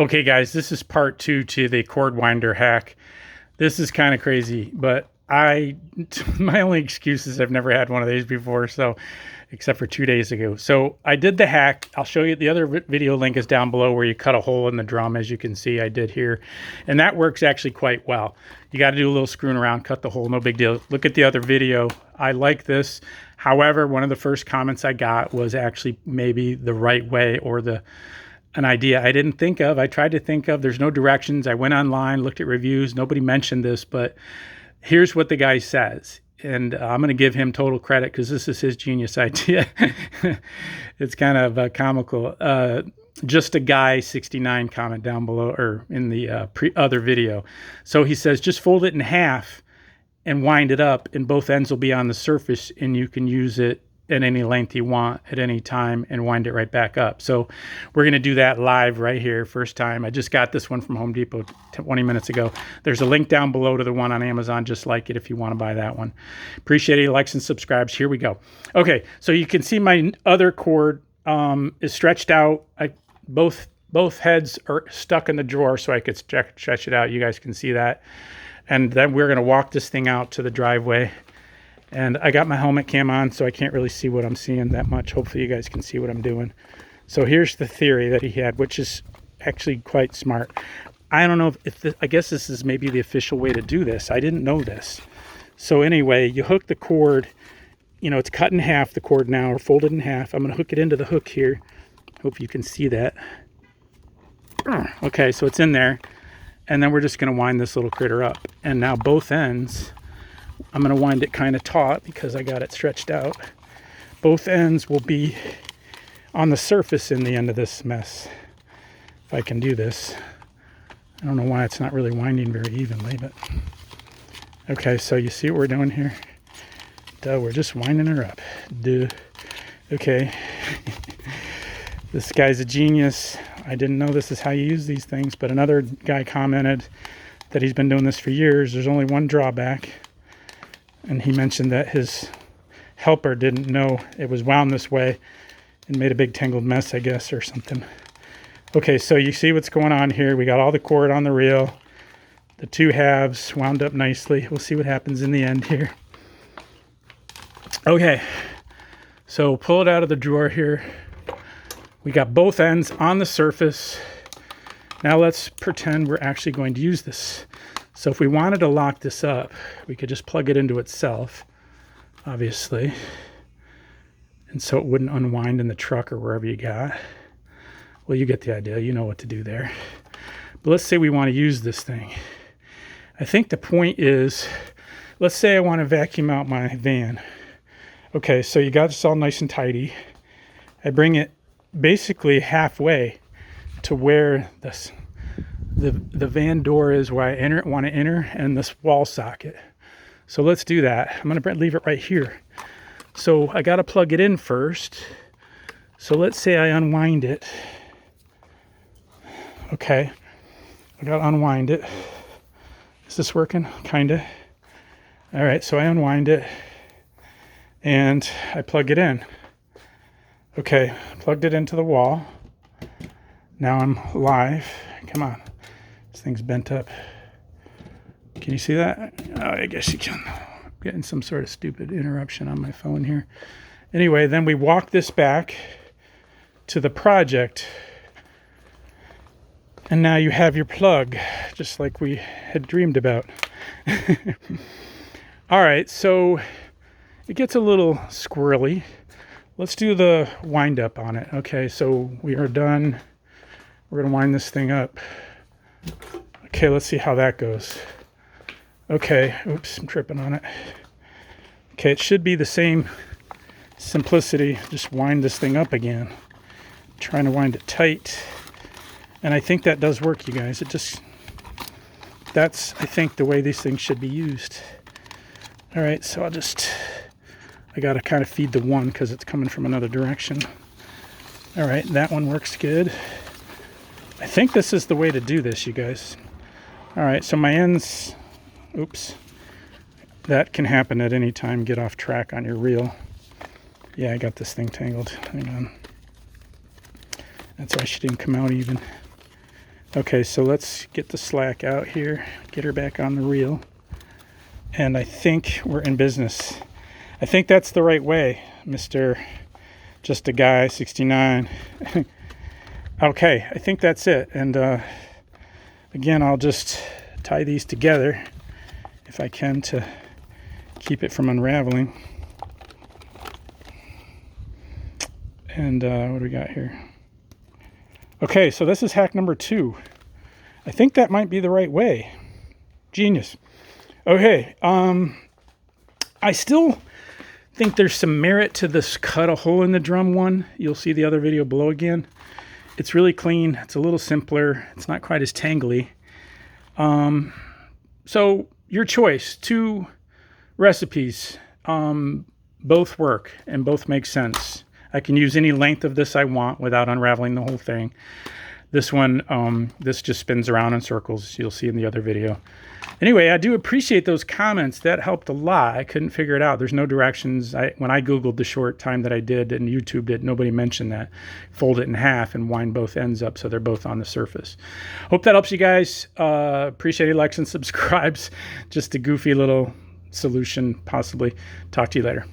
Okay, guys, this is part 2 to the cord winder hack. This is kind of crazy, but my only excuse is I've never had one of these before, so except for 2 days ago. So I did the hack. I'll show you. The other video link is down below where you cut a hole in the drum, as you can see I did here. And that works actually quite well. You got to do a little screwing around, cut the hole, no big deal. Look at the other video. I like this. However, one of the first comments I got was actually maybe the right way, or an idea I didn't think of. I tried to think of. There's no directions. I went online, looked at reviews. Nobody mentioned this, but here's what the guy says. And I'm going to give him total credit because this is his genius idea. It's kind of comical. Just a guy 69 comment down below, or in the other video. So he says, just fold it in half and wind it up, and both ends will be on the surface, and you can use it at any length you want at any time and wind it right back up. So we're going to do that live right here, first time. I just got this one from Home Depot 20 minutes ago. There's a link down below to the one on Amazon just like it if you want to buy that one. Appreciate it. Likes and subscribes. Here we go. Okay, so you can see my other cord is stretched out. Both heads are stuck in the drawer so I could stretch it out. You guys can see that. And then we're going to walk this thing out to the driveway. And I got my helmet cam on, so I can't really see what I'm seeing that much. Hopefully you guys can see what I'm doing. So here's the theory that he had, which is actually quite smart. I don't know if I guess this is maybe the official way to do this. I didn't know this. So anyway, you hook the cord, it's cut in half, the cord now, or folded in half. I'm going to hook it into the hook here. Hope you can see that. Okay, so it's in there. And then we're just going to wind this little critter up. And now both ends, I'm going to wind it kind of taut because I got it stretched out. Both ends will be on the surface in the end of this mess. If I can do this. I don't know why it's not really winding very evenly, but okay, so you see what we're doing here? Duh, we're just winding her up. Duh. Okay. This guy's a genius. I didn't know this is how you use these things, but another guy commented that he's been doing this for years. There's only one drawback. And he mentioned that his helper didn't know it was wound this way and made a big tangled mess, I guess, or something. Okay, so you see what's going on here. We got all the cord on the reel. The two halves wound up nicely. We'll see what happens in the end here. Okay, so pull it out of the drawer here. We got both ends on the surface. Now let's pretend we're actually going to use this. So if we wanted to lock this up, we could just plug it into itself, obviously. And so it wouldn't unwind in the truck or wherever you got. Well, you get the idea. You know what to do there. But let's say we want to use this thing. I think the point is, let's say I want to vacuum out my van. Okay, so you got this all nice and tidy. I bring it basically halfway to where the van door is, where I want to enter, and this wall socket. So let's do that. I'm going to leave it right here. So I got to plug it in first. So let's say I unwind it. Okay, I got to unwind it. Is this working? Kinda. All right, so I unwind it and I plug it in. Okay, plugged it into the wall. Now I'm live. Come on. This thing's bent up. Can you see that? Oh, I guess you can. I'm getting some sort of stupid interruption on my phone here. Anyway, then we walk this back to the project. And now you have your plug, just like we had dreamed about. All right, so it gets a little squirrely. Let's do the wind up on it. Okay, so we are done. We're gonna wind this thing up. Okay, let's see how that goes. Okay, oops, I'm tripping on it. Okay, it should be the same simplicity. Just wind this thing up again. I'm trying to wind it tight. And I think that does work, you guys. That's, I think, the way these things should be used. All right, so I got to kind of feed the one because it's coming from another direction. All right, that one works good. I think this is the way to do this, you guys. All right, so my ends, oops. That can happen at any time. Get off track on your reel. Yeah, I got this thing tangled. Hang on. That's why she didn't come out even. Okay, so let's get the slack out here, get her back on the reel. And I think we're in business. I think that's the right way, Mr. Just a Guy 69. Okay, I think that's it. And again, I'll just tie these together if I can to keep it from unraveling. And what do we got here? Okay, so this is hack number 2. I think that might be the right way. Genius. Okay, I still think there's some merit to this cut a hole in the drum one. You'll see the other video below again. It's really clean. It's a little simpler. It's not quite as tangly. So your choice. 2 recipes. Both work and both make sense. I can use any length of this I want without unraveling the whole thing. This one, this just spins around in circles. You'll see in the other video. Anyway, I do appreciate those comments. That helped a lot. I couldn't figure it out. There's no directions. When I Googled the short time that I did and YouTubed it, nobody mentioned that. Fold it in half and wind both ends up so they're both on the surface. Hope that helps you guys. Appreciate any likes and subscribes. Just a goofy little solution, possibly. Talk to you later.